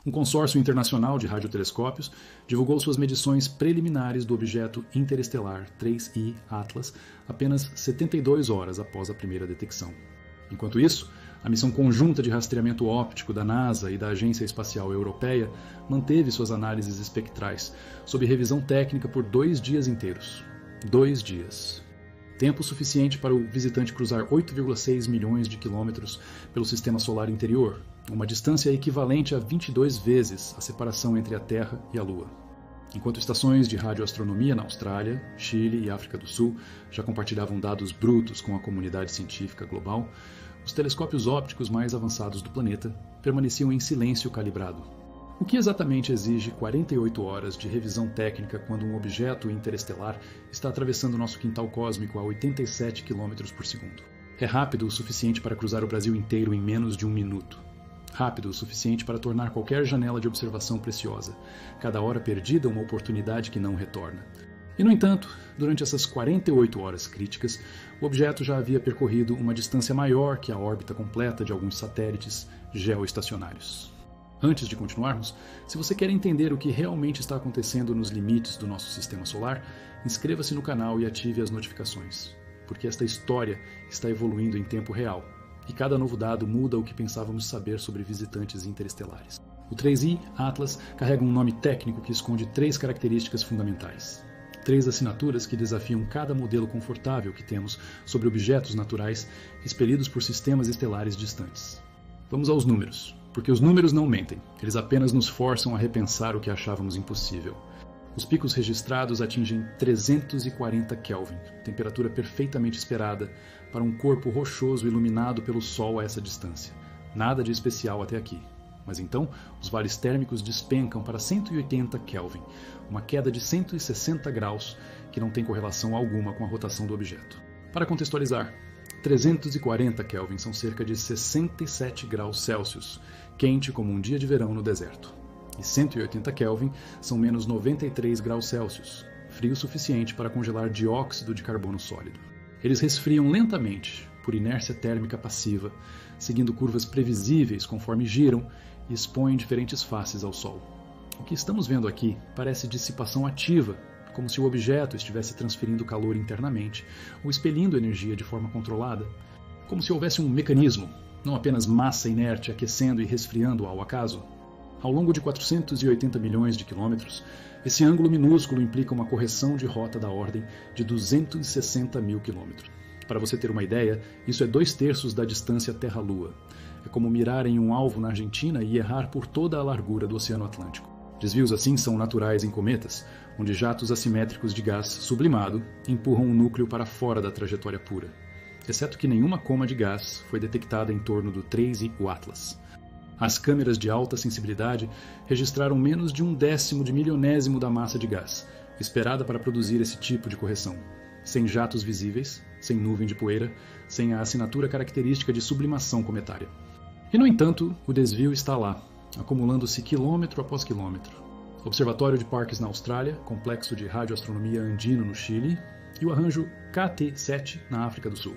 Um consórcio internacional de radiotelescópios divulgou suas medições preliminares do objeto interestelar 3I Atlas apenas 72 horas após a primeira detecção. Enquanto isso, a missão conjunta de rastreamento óptico da NASA e da Agência Espacial Europeia manteve suas análises espectrais sob revisão técnica por 2 dias inteiros. 2 dias. Tempo suficiente para o visitante cruzar 8,6 milhões de quilômetros pelo sistema solar interior, uma distância equivalente a 22 vezes a separação entre a Terra e a Lua. Enquanto estações de radioastronomia na Austrália, Chile e África do Sul já compartilhavam dados brutos com a comunidade científica global, os telescópios ópticos mais avançados do planeta permaneciam em silêncio calibrado. O que exatamente exige 48 horas de revisão técnica quando um objeto interestelar está atravessando nosso quintal cósmico a 87 km por segundo? É rápido o suficiente para cruzar o Brasil inteiro em menos de 1 minuto. Rápido o suficiente para tornar qualquer janela de observação preciosa, cada hora perdida uma oportunidade que não retorna. E, no entanto, durante essas 48 horas críticas, o objeto já havia percorrido uma distância maior que a órbita completa de alguns satélites geoestacionários. Antes de continuarmos, se você quer entender o que realmente está acontecendo nos limites do nosso sistema solar, inscreva-se no canal e ative as notificações, porque esta história está evoluindo em tempo real, e cada novo dado muda o que pensávamos saber sobre visitantes interestelares. O 3I Atlas carrega um nome técnico que esconde 3 características fundamentais. 3 assinaturas que desafiam cada modelo confortável que temos sobre objetos naturais expelidos por sistemas estelares distantes. Vamos aos números, porque os números não mentem, eles apenas nos forçam a repensar o que achávamos impossível. Os picos registrados atingem 340 Kelvin, temperatura perfeitamente esperada para um corpo rochoso iluminado pelo Sol a essa distância. Nada de especial até aqui. Mas então, os vales térmicos despencam para 180 Kelvin, uma queda de 160 graus que não tem correlação alguma com a rotação do objeto. Para contextualizar, 340 Kelvin são cerca de 67 graus Celsius, quente como um dia de verão no deserto. E 180 Kelvin são menos 93 graus Celsius, frio o suficiente para congelar dióxido de carbono sólido. Eles resfriam lentamente, por inércia térmica passiva, seguindo curvas previsíveis conforme giram e expõem diferentes faces ao Sol. O que estamos vendo aqui parece dissipação ativa, como se o objeto estivesse transferindo calor internamente ou expelindo energia de forma controlada, como se houvesse um mecanismo, não apenas massa inerte aquecendo e resfriando ao acaso. Ao longo de 480 milhões de quilômetros, esse ângulo minúsculo implica uma correção de rota da ordem de 260 mil quilômetros. Para você ter uma ideia, isso é 2/3 da distância Terra-Lua. É como mirar em um alvo na Argentina e errar por toda a largura do Oceano Atlântico. Desvios assim são naturais em cometas, onde jatos assimétricos de gás sublimado empurram o núcleo para fora da trajetória pura. Exceto que nenhuma coma de gás foi detectada em torno do 3I Atlas. As câmeras de alta sensibilidade registraram menos de 1/10 de milionésimo da massa de gás, esperada para produzir esse tipo de correção. Sem jatos visíveis, sem nuvem de poeira, sem a assinatura característica de sublimação cometária. E, no entanto, o desvio está lá, acumulando-se quilômetro após quilômetro. Observatório de Parkes na Austrália, Complexo de Radioastronomia Andino no Chile e o arranjo KT-7 na África do Sul.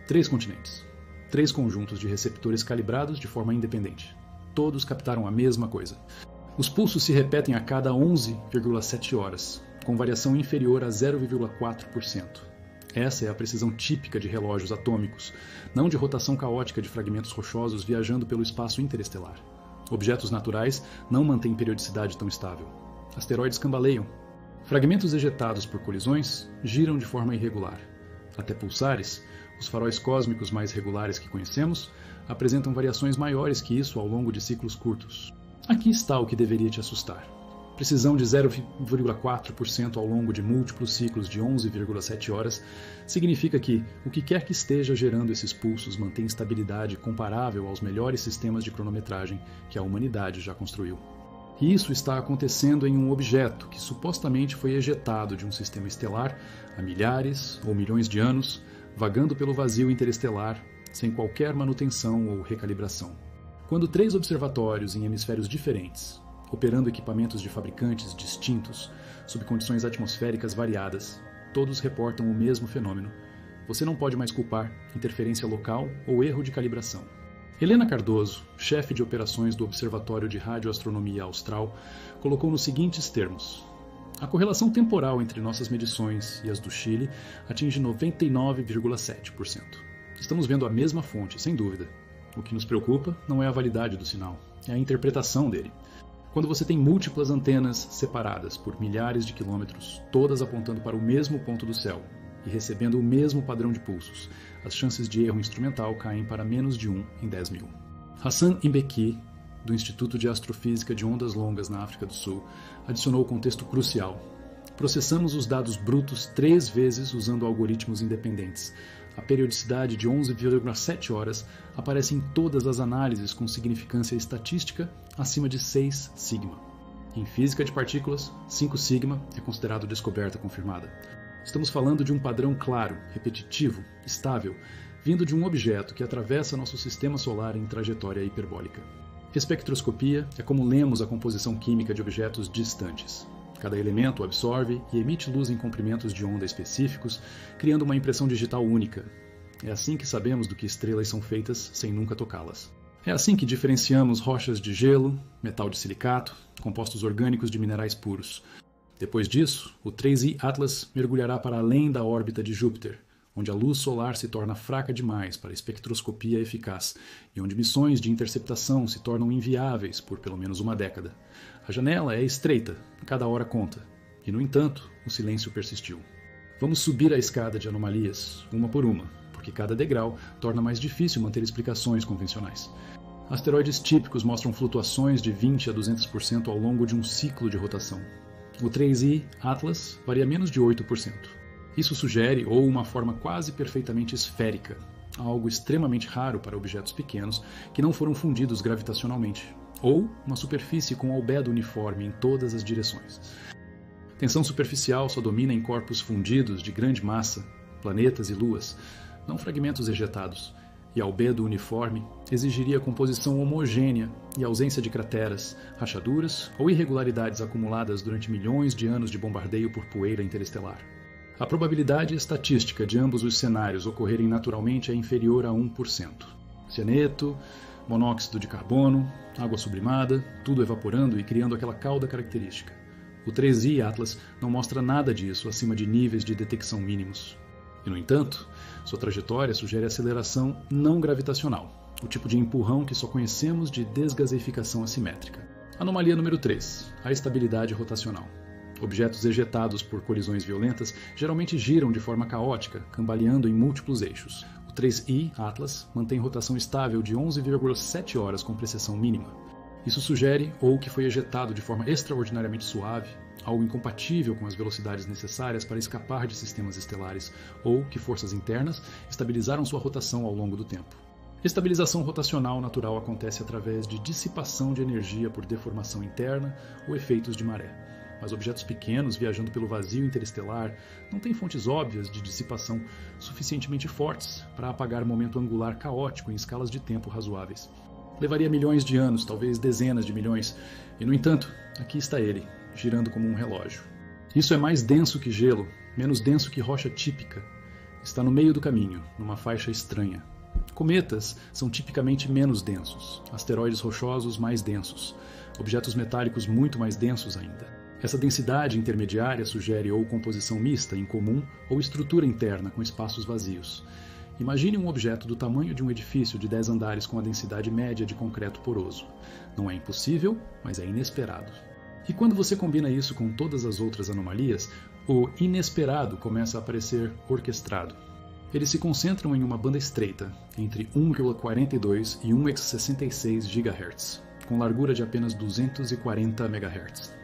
3 continentes. 3 conjuntos de receptores calibrados de forma independente. Todos captaram a mesma coisa. Os pulsos se repetem a cada 11,7 horas, com variação inferior a 0,4%. Essa é a precisão típica de relógios atômicos, não de rotação caótica de fragmentos rochosos viajando pelo espaço interestelar. Objetos naturais não mantêm periodicidade tão estável. Asteroides cambaleiam. Fragmentos ejetados por colisões giram de forma irregular. Até pulsares, os faróis cósmicos mais regulares que conhecemos, apresentam variações maiores que isso ao longo de ciclos curtos. Aqui está o que deveria te assustar. Precisão de 0,4% ao longo de múltiplos ciclos de 11,7 horas significa que o que quer que esteja gerando esses pulsos mantém estabilidade comparável aos melhores sistemas de cronometragem que a humanidade já construiu. E isso está acontecendo em um objeto que supostamente foi ejetado de um sistema estelar há milhares ou milhões de anos, vagando pelo vazio interestelar sem qualquer manutenção ou recalibração. Quando 3 observatórios em hemisférios diferentes, operando equipamentos de fabricantes distintos, sob condições atmosféricas variadas, todos reportam o mesmo fenômeno, você não pode mais culpar interferência local ou erro de calibração. Helena Cardoso, chefe de operações do Observatório de Radioastronomia Austral, colocou nos seguintes termos: a correlação temporal entre nossas medições e as do Chile atinge 99,7%. Estamos vendo a mesma fonte, sem dúvida. O que nos preocupa não é a validade do sinal, é a interpretação dele. Quando você tem múltiplas antenas separadas por milhares de quilômetros, todas apontando para o mesmo ponto do céu e recebendo o mesmo padrão de pulsos, as chances de erro instrumental caem para menos de 1 em 10 mil. Hassan Mbeki, do Instituto de Astrofísica de Ondas Longas na África do Sul, adicionou o contexto crucial. Processamos os dados brutos 3 vezes usando algoritmos independentes. A periodicidade de 11,7 horas aparece em todas as análises com significância estatística acima de 6 sigma. Em física de partículas, 5 sigma é considerado descoberta confirmada. Estamos falando de um padrão claro, repetitivo, estável, vindo de um objeto que atravessa nosso sistema solar em trajetória hiperbólica. Espectroscopia é como lemos a composição química de objetos distantes. Cada elemento absorve e emite luz em comprimentos de onda específicos, criando uma impressão digital única. É assim que sabemos do que estrelas são feitas sem nunca tocá-las. É assim que diferenciamos rochas de gelo, metal de silicato, compostos orgânicos de minerais puros. Depois disso, o 3I Atlas mergulhará para além da órbita de Júpiter, onde a luz solar se torna fraca demais para espectroscopia eficaz e onde missões de interceptação se tornam inviáveis por pelo menos uma década. A janela é estreita, cada hora conta, e no entanto, o silêncio persistiu. Vamos subir a escada de anomalias, uma por uma, porque cada degrau torna mais difícil manter explicações convencionais. Asteroides típicos mostram flutuações de 20 a 200% ao longo de um ciclo de rotação. O 3I Atlas varia menos de 8%. Isso sugere ou uma forma quase perfeitamente esférica, algo extremamente raro para objetos pequenos que não foram fundidos gravitacionalmente, ou uma superfície com albedo uniforme em todas as direções. Tensão superficial só domina em corpos fundidos de grande massa, planetas e luas, não fragmentos ejetados, e albedo uniforme exigiria composição homogênea e ausência de crateras, rachaduras ou irregularidades acumuladas durante milhões de anos de bombardeio por poeira interestelar. A probabilidade estatística de ambos os cenários ocorrerem naturalmente é inferior a 1%. Cianeto, monóxido de carbono, água sublimada, tudo evaporando e criando aquela cauda característica. O 3I Atlas não mostra nada disso acima de níveis de detecção mínimos. E, no entanto, sua trajetória sugere aceleração não gravitacional, o tipo de empurrão que só conhecemos de desgaseificação assimétrica. Anomalia número 3, a estabilidade rotacional. Objetos ejetados por colisões violentas geralmente giram de forma caótica, cambaleando em múltiplos eixos. O 3I Atlas mantém rotação estável de 11,7 horas com precessão mínima. Isso sugere ou que foi ejetado de forma extraordinariamente suave, algo incompatível com as velocidades necessárias para escapar de sistemas estelares, ou que forças internas estabilizaram sua rotação ao longo do tempo. Estabilização rotacional natural acontece através de dissipação de energia por deformação interna ou efeitos de maré. Mas objetos pequenos viajando pelo vazio interestelar não têm fontes óbvias de dissipação suficientemente fortes para apagar momento angular caótico em escalas de tempo razoáveis. Levaria milhões de anos, talvez dezenas de milhões, e no entanto, aqui está ele, girando como um relógio. Isso é mais denso que gelo, menos denso que rocha típica. Está no meio do caminho, numa faixa estranha. Cometas são tipicamente menos densos, asteroides rochosos mais densos, objetos metálicos muito mais densos ainda. Essa densidade intermediária sugere ou composição mista, incomum, ou estrutura interna com espaços vazios. Imagine um objeto do tamanho de um edifício de 10 andares com a densidade média de concreto poroso. Não é impossível, mas é inesperado. E quando você combina isso com todas as outras anomalias, o inesperado começa a aparecer orquestrado. Eles se concentram em uma banda estreita, entre 1,42 e 1,66 GHz, com largura de apenas 240 MHz.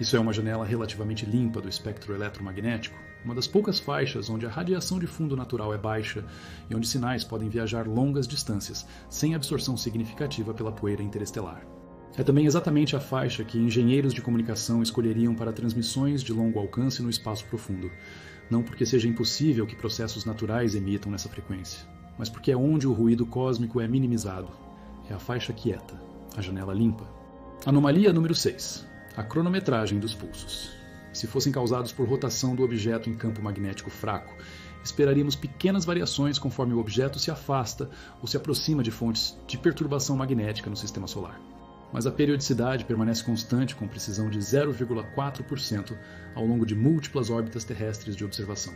Isso é uma janela relativamente limpa do espectro eletromagnético, uma das poucas faixas onde a radiação de fundo natural é baixa e onde sinais podem viajar longas distâncias, sem absorção significativa pela poeira interestelar. É também exatamente a faixa que engenheiros de comunicação escolheriam para transmissões de longo alcance no espaço profundo, não porque seja impossível que processos naturais emitam nessa frequência, mas porque é onde o ruído cósmico é minimizado. É a faixa quieta, a janela limpa. Anomalia número 6. A cronometragem dos pulsos. Se fossem causados por rotação do objeto em campo magnético fraco, esperaríamos pequenas variações conforme o objeto se afasta ou se aproxima de fontes de perturbação magnética no sistema solar. Mas a periodicidade permanece constante com precisão de 0,4% ao longo de múltiplas órbitas terrestres de observação.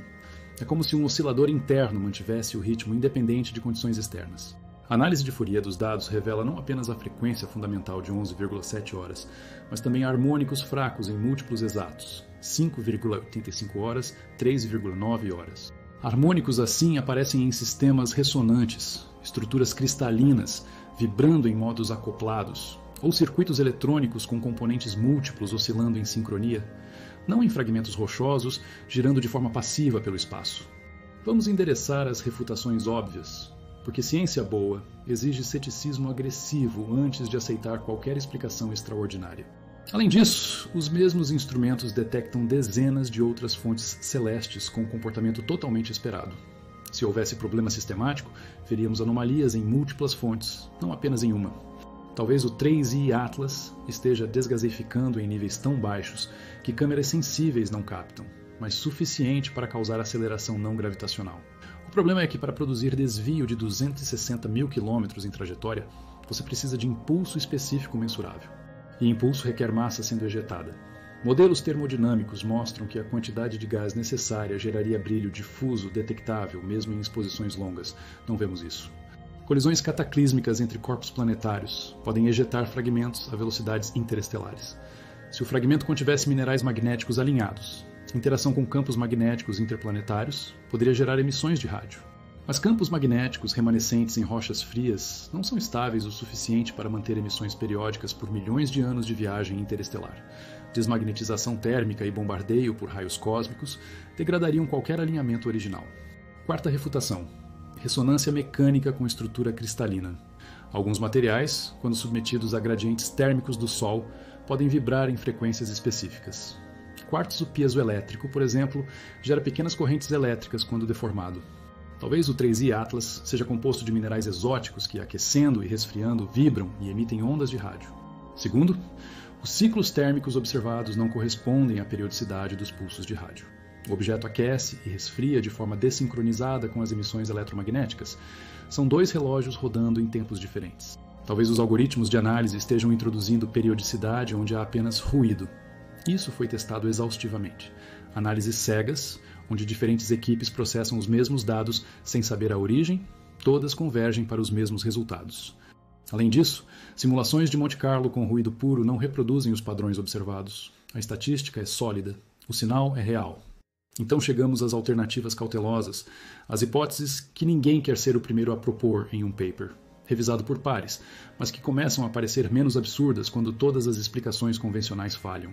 É como se um oscilador interno mantivesse o ritmo independente de condições externas. A análise de Fourier dos dados revela não apenas a frequência fundamental de 11,7 horas, mas também harmônicos fracos em múltiplos exatos, 5,85 horas, 3,9 horas. Harmônicos assim aparecem em sistemas ressonantes, estruturas cristalinas, vibrando em modos acoplados, ou circuitos eletrônicos com componentes múltiplos oscilando em sincronia, não em fragmentos rochosos, girando de forma passiva pelo espaço. Vamos endereçar as refutações óbvias, porque ciência boa exige ceticismo agressivo antes de aceitar qualquer explicação extraordinária. Além disso, os mesmos instrumentos detectam dezenas de outras fontes celestes com um comportamento totalmente esperado. Se houvesse problema sistemático, veríamos anomalias em múltiplas fontes, não apenas em uma. Talvez o 3I Atlas esteja desgaseificando em níveis tão baixos que câmeras sensíveis não captam, mas suficiente para causar aceleração não gravitacional. O problema é que para produzir desvio de 260 mil quilômetros em trajetória, você precisa de impulso específico mensurável. E impulso requer massa sendo ejetada. Modelos termodinâmicos mostram que a quantidade de gás necessária geraria brilho difuso detectável, mesmo em exposições longas. Não vemos isso. Colisões cataclísmicas entre corpos planetários podem ejetar fragmentos a velocidades interestelares. Se o fragmento contivesse minerais magnéticos alinhados, interação com campos magnéticos interplanetários poderia gerar emissões de rádio. Mas campos magnéticos remanescentes em rochas frias não são estáveis o suficiente para manter emissões periódicas por milhões de anos de viagem interestelar. Desmagnetização térmica e bombardeio por raios cósmicos degradariam qualquer alinhamento original. Quarta refutação: ressonância mecânica com estrutura cristalina. Alguns materiais, quando submetidos a gradientes térmicos do Sol, podem vibrar em frequências específicas. Quartzo piezoelétrico, por exemplo, gera pequenas correntes elétricas quando deformado. Talvez o 3I Atlas seja composto de minerais exóticos que, aquecendo e resfriando, vibram e emitem ondas de rádio. Segundo, os ciclos térmicos observados não correspondem à periodicidade dos pulsos de rádio. O objeto aquece e resfria de forma desincronizada com as emissões eletromagnéticas. São dois relógios rodando em tempos diferentes. Talvez os algoritmos de análise estejam introduzindo periodicidade onde há apenas ruído. Isso foi testado exaustivamente. Análises cegas, onde diferentes equipes processam os mesmos dados sem saber a origem, todas convergem para os mesmos resultados. Além disso, simulações de Monte Carlo com ruído puro não reproduzem os padrões observados. A estatística é sólida, o sinal é real. Então chegamos às alternativas cautelosas, às hipóteses que ninguém quer ser o primeiro a propor em um paper, revisado por pares, mas que começam a parecer menos absurdas quando todas as explicações convencionais falham.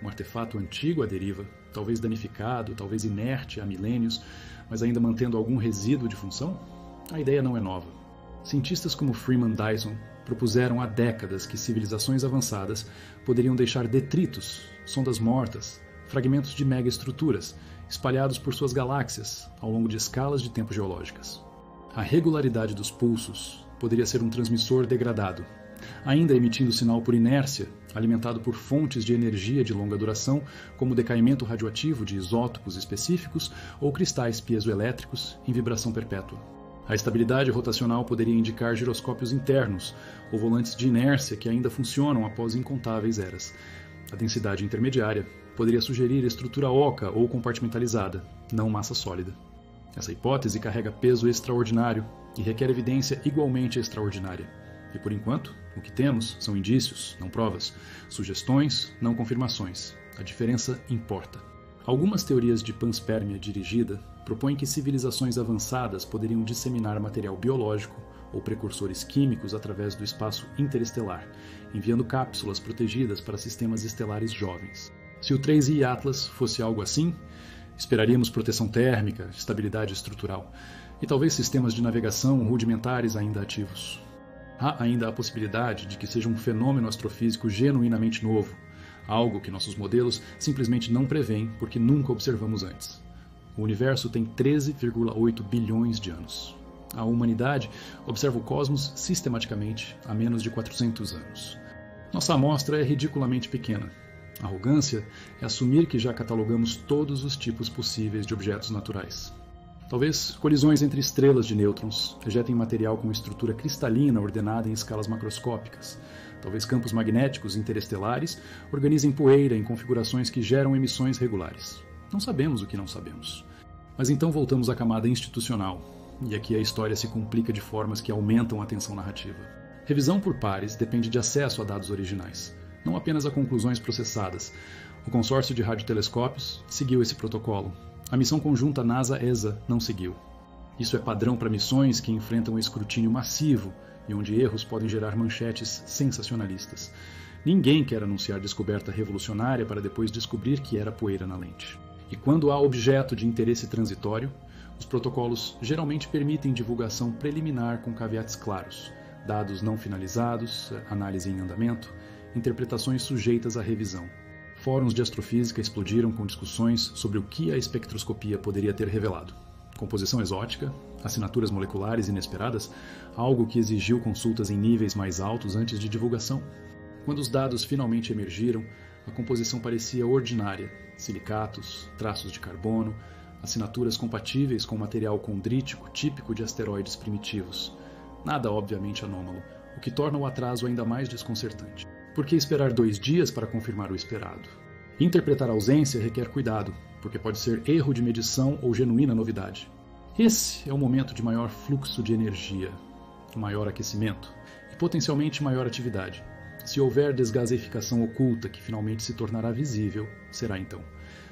Um artefato antigo à deriva, talvez danificado, talvez inerte há milênios, mas ainda mantendo algum resíduo de função? A ideia não é nova. Cientistas como Freeman Dyson propuseram há décadas que civilizações avançadas poderiam deixar detritos, sondas mortas, fragmentos de megaestruturas, espalhados por suas galáxias ao longo de escalas de tempo geológicas. A regularidade dos pulsos poderia ser um transmissor degradado, ainda emitindo sinal por inércia, alimentado por fontes de energia de longa duração, como o decaimento radioativo de isótopos específicos ou cristais piezoelétricos em vibração perpétua. A estabilidade rotacional poderia indicar giroscópios internos ou volantes de inércia que ainda funcionam após incontáveis eras. A densidade intermediária poderia sugerir estrutura oca ou compartimentalizada, não massa sólida. Essa hipótese carrega peso extraordinário e requer evidência igualmente extraordinária. E por enquanto, o que temos são indícios, não provas, sugestões, não confirmações. A diferença importa. Algumas teorias de panspermia dirigida propõem que civilizações avançadas poderiam disseminar material biológico ou precursores químicos através do espaço interestelar, enviando cápsulas protegidas para sistemas estelares jovens. Se o 3I Atlas fosse algo assim, esperaríamos proteção térmica, estabilidade estrutural e talvez sistemas de navegação rudimentares ainda ativos. Há ainda a possibilidade de que seja um fenômeno astrofísico genuinamente novo, algo que nossos modelos simplesmente não prevêem porque nunca observamos antes. O universo tem 13,8 bilhões de anos. A humanidade observa o cosmos sistematicamente há menos de 400 anos. Nossa amostra é ridiculamente pequena. A arrogância é assumir que já catalogamos todos os tipos possíveis de objetos naturais. Talvez colisões entre estrelas de nêutrons ejetem material com estrutura cristalina ordenada em escalas macroscópicas. Talvez campos magnéticos interestelares organizem poeira em configurações que geram emissões regulares. Não sabemos o que não sabemos. Mas então voltamos à camada institucional, e aqui a história se complica de formas que aumentam a tensão narrativa. Revisão por pares depende de acesso a dados originais, não apenas a conclusões processadas. O consórcio de radiotelescópios seguiu esse protocolo. A missão conjunta NASA-ESA não seguiu. Isso é padrão para missões que enfrentam escrutínio massivo e onde erros podem gerar manchetes sensacionalistas. Ninguém quer anunciar descoberta revolucionária para depois descobrir que era poeira na lente. E quando há objeto de interesse transitório, os protocolos geralmente permitem divulgação preliminar com caveats claros, dados não finalizados, análise em andamento, interpretações sujeitas à revisão. Fóruns de astrofísica explodiram com discussões sobre o que a espectroscopia poderia ter revelado. Composição exótica, assinaturas moleculares inesperadas, algo que exigiu consultas em níveis mais altos antes de divulgação. Quando os dados finalmente emergiram, a composição parecia ordinária: silicatos, traços de carbono, assinaturas compatíveis com material condrítico típico de asteroides primitivos. Nada obviamente anômalo, o que torna o atraso ainda mais desconcertante. Por que esperar 2 dias para confirmar o esperado? Interpretar a ausência requer cuidado, porque pode ser erro de medição ou genuína novidade. Esse é o momento de maior fluxo de energia, maior aquecimento e potencialmente maior atividade. Se houver desgaseificação oculta que finalmente se tornará visível, será então.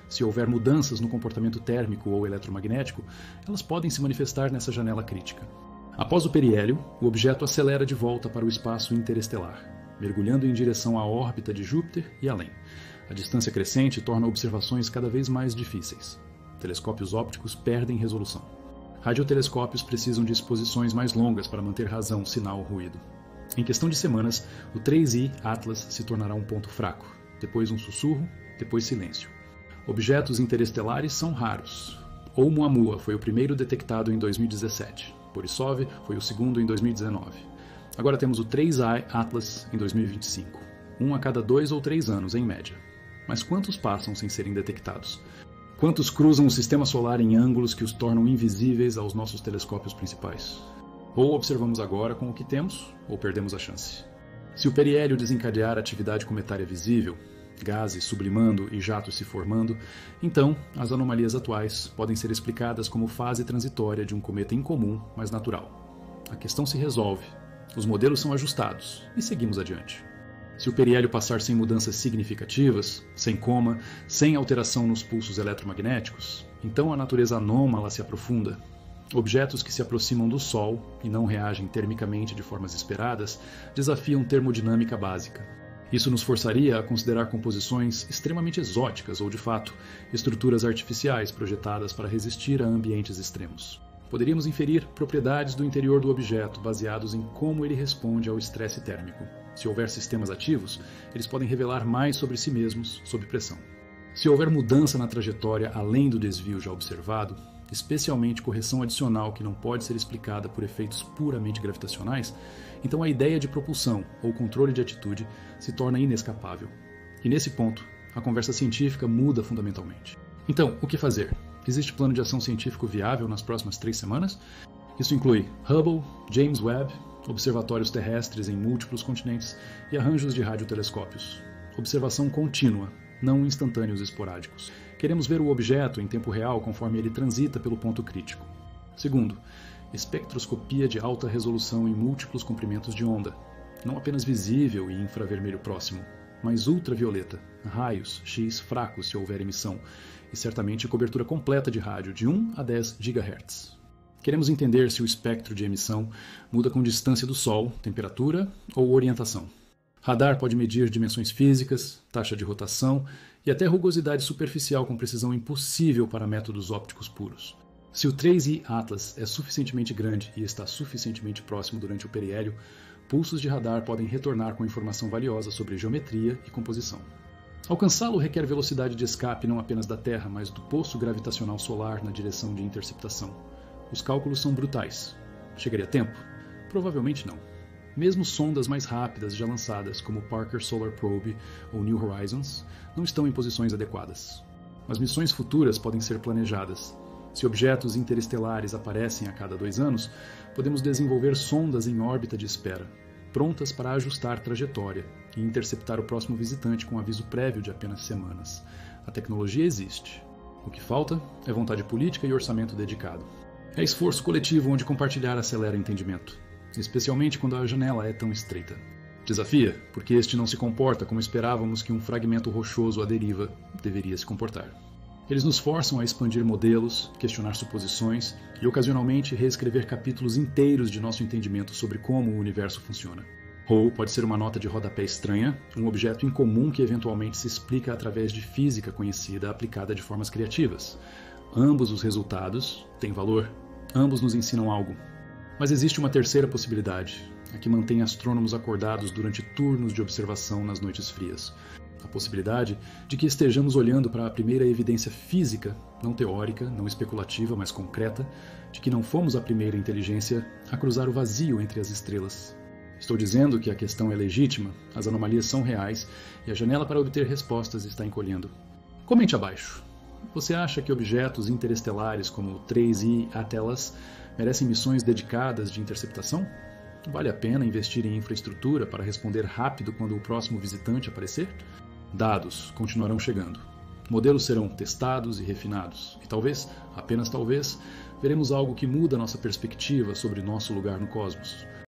Se houver mudanças no comportamento térmico ou eletromagnético, elas podem se manifestar nessa janela crítica. Após o periélio, o objeto acelera de volta para o espaço interestelar, mergulhando em direção à órbita de Júpiter e além. A distância crescente torna observações cada vez mais difíceis. Telescópios ópticos perdem resolução. Radiotelescópios precisam de exposições mais longas para manter razão, sinal, ruído. Em questão de semanas, o 3I Atlas se tornará um ponto fraco, depois um sussurro, depois silêncio. Objetos interestelares são raros. Oumuamua foi o primeiro detectado em 2017. Borisov foi o segundo em 2019. Agora temos o 3I Atlas em 2025. Um a cada 2 ou 3 anos, em média. Mas quantos passam sem serem detectados? Quantos cruzam o sistema solar em ângulos que os tornam invisíveis aos nossos telescópios principais? Ou observamos agora com o que temos, ou perdemos a chance. Se o periélio desencadear atividade cometária visível, gases sublimando e jatos se formando, então as anomalias atuais podem ser explicadas como fase transitória de um cometa incomum, mas natural. A questão se resolve, os modelos são ajustados e seguimos adiante. Se o periélio passar sem mudanças significativas, sem coma, sem alteração nos pulsos eletromagnéticos, então a natureza anômala se aprofunda. Objetos que se aproximam do Sol e não reagem termicamente de formas esperadas desafiam termodinâmica básica. Isso nos forçaria a considerar composições extremamente exóticas ou, de fato, estruturas artificiais projetadas para resistir a ambientes extremos. Poderíamos inferir propriedades do interior do objeto baseados em como ele responde ao estresse térmico. Se houver sistemas ativos, eles podem revelar mais sobre si mesmos sob pressão. Se houver mudança na trajetória além do desvio já observado, especialmente correção adicional que não pode ser explicada por efeitos puramente gravitacionais, então a ideia de propulsão ou controle de atitude se torna inescapável. E nesse ponto, a conversa científica muda fundamentalmente. Então, o que fazer? Existe plano de ação científico viável nas próximas 3 semanas? Isso inclui Hubble, James Webb, observatórios terrestres em múltiplos continentes e arranjos de radiotelescópios. Observação contínua, não instantâneos esporádicos. Queremos ver o objeto em tempo real conforme ele transita pelo ponto crítico. Segundo, espectroscopia de alta resolução em múltiplos comprimentos de onda, não apenas visível e infravermelho próximo, mas ultravioleta, raios X fracos se houver emissão, e certamente cobertura completa de rádio de 1 a 10 GHz. Queremos entender se o espectro de emissão muda com distância do Sol, temperatura ou orientação. Radar pode medir dimensões físicas, taxa de rotação e até rugosidade superficial com precisão impossível para métodos ópticos puros. Se o 3I Atlas é suficientemente grande e está suficientemente próximo durante o periélio, pulsos de radar podem retornar com informação valiosa sobre geometria e composição. Alcançá-lo requer velocidade de escape não apenas da Terra, mas do poço gravitacional solar na direção de interceptação. Os cálculos são brutais. Chegaria a tempo? Provavelmente não. Mesmo sondas mais rápidas já lançadas, como o Parker Solar Probe ou New Horizons, não estão em posições adequadas. Mas missões futuras podem ser planejadas. Se objetos interestelares aparecem a cada 2 anos, podemos desenvolver sondas em órbita de espera, prontas para ajustar trajetória e interceptar o próximo visitante com aviso prévio de apenas semanas. A tecnologia existe. O que falta é vontade política e orçamento dedicado. É esforço coletivo onde compartilhar acelera o entendimento, especialmente quando a janela é tão estreita. Desafia, porque este não se comporta como esperávamos que um fragmento rochoso à deriva deveria se comportar. Eles nos forçam a expandir modelos, questionar suposições e, ocasionalmente, reescrever capítulos inteiros de nosso entendimento sobre como o universo funciona. Ou pode ser uma nota de rodapé estranha, um objeto incomum que eventualmente se explica através de física conhecida aplicada de formas criativas. Ambos os resultados têm valor. Ambos nos ensinam algo. Mas existe uma terceira possibilidade, a que mantém astrônomos acordados durante turnos de observação nas noites frias. A possibilidade de que estejamos olhando para a primeira evidência física, não teórica, não especulativa, mas concreta, de que não fomos a primeira inteligência a cruzar o vazio entre as estrelas. Estou dizendo que a questão é legítima, as anomalias são reais e a janela para obter respostas está encolhendo. Comente abaixo. Você acha que objetos interestelares como 3I Atlas merecem missões dedicadas de interceptação? Vale a pena investir em infraestrutura para responder rápido quando o próximo visitante aparecer? Dados continuarão chegando. Modelos serão testados e refinados. E talvez, apenas talvez, veremos algo que muda nossa perspectiva sobre nosso lugar no cosmos.